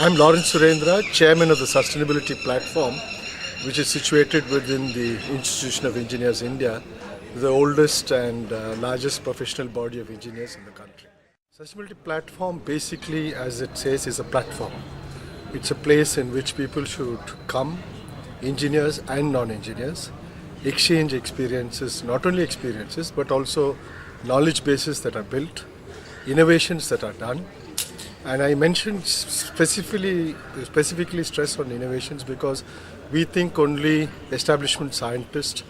I'm Lawrence Surendra, Chairman of the Sustainability Platform, which is situated within the Institution of Engineers India, the oldest and largest professional body of engineers in the country. Sustainability Platform basically, as it says, is a platform. It's a place in which people should come, engineers and non-engineers, exchange experiences, not only experiences, but also knowledge bases that are built, innovations that are done. And I mentioned specifically stress on innovations because we think only establishment scientists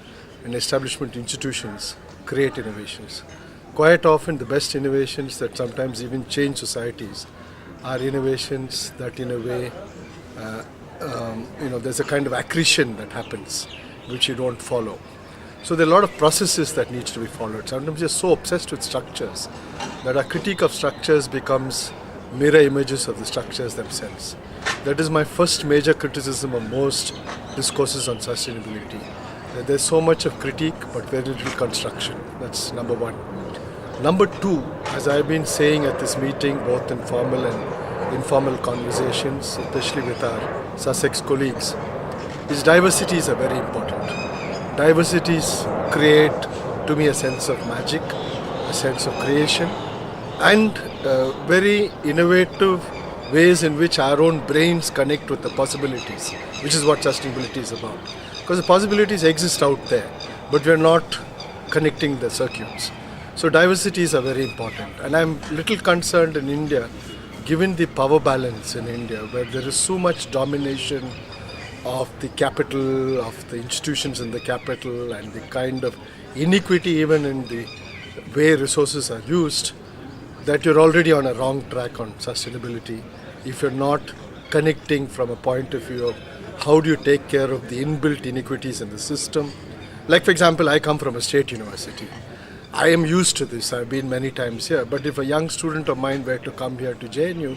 and establishment institutions create innovations. Quite often the best innovations that sometimes even change societies are innovations that in a way, there's a kind of accretion that happens which you don't follow. So there are a lot of processes that needs to be followed. Sometimes you're so obsessed with structures that our critique of structures becomes mirror images of the structures themselves. That is my first major criticism of most discourses on sustainability. That there's so much of critique but very little construction. That's number one. Number two, as I've been saying at this meeting, both in formal and informal conversations, especially with our Sussex colleagues, is diversities are very important. Diversities create, to me, a sense of magic, a sense of creation, and very innovative ways in which our own brains connect with the possibilities, which is what sustainability is about. Because the possibilities exist out there, but we're not connecting the circuits. So diversities are very important. And I'm little concerned in India, given the power balance in India, where there is so much domination of the capital, of the institutions in the capital, and the kind of inequity even in the way resources are used, that you're already on a wrong track on sustainability if you're not connecting from a point of view of how do you take care of the inbuilt inequities in the system. Like, for example, I come from a state university. I am used to this, I've been many times here, but if a young student of mine were to come here to JNU,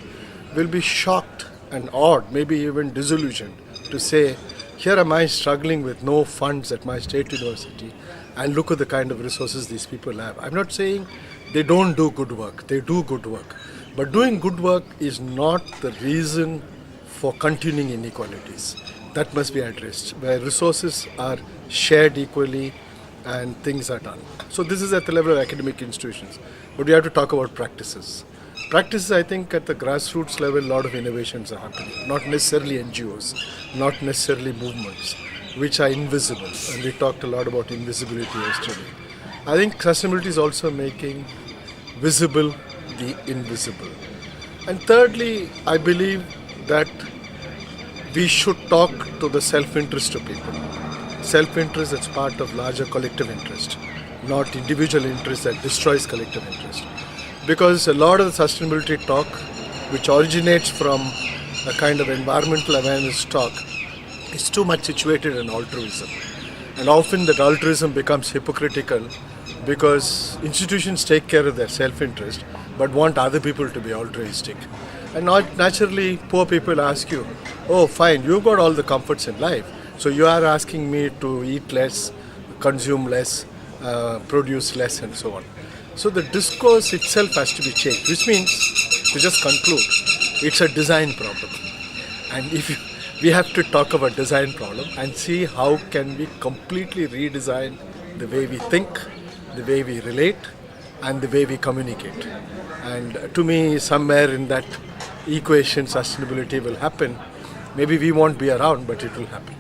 will be shocked and awed, maybe even disillusioned, to say, here am I struggling with no funds at my state university, and look at the kind of resources these people have. I'm not saying they don't do good work, they do good work. But doing good work is not the reason for continuing inequalities. That must be addressed, where resources are shared equally and things are done. So this is at the level of academic institutions. But we have to talk about practices. Practices, I think, at the grassroots level, a lot of innovations are happening. Not necessarily NGOs, not necessarily movements, which are invisible. And we talked a lot about invisibility yesterday. I think sustainability is also making visible the invisible. And thirdly, I believe that we should talk to the self-interest of people. Self-interest that's part of larger collective interest, not individual interest that destroys collective interest. Because a lot of the sustainability talk, which originates from a kind of environmental awareness talk, is too much situated in altruism. And often that altruism becomes hypocritical because institutions take care of their self-interest but want other people to be altruistic. And not naturally, poor people ask you, oh fine, you've got all the comforts in life, so you are asking me to eat less, consume less, produce less and so on. So the discourse itself has to be changed, which means, to just conclude, it's a design problem. And we have to talk about design problem and see how can we completely redesign the way we think, the way we relate, and the way we communicate. And to me, somewhere in that equation, sustainability will happen. Maybe we won't be around, but it will happen.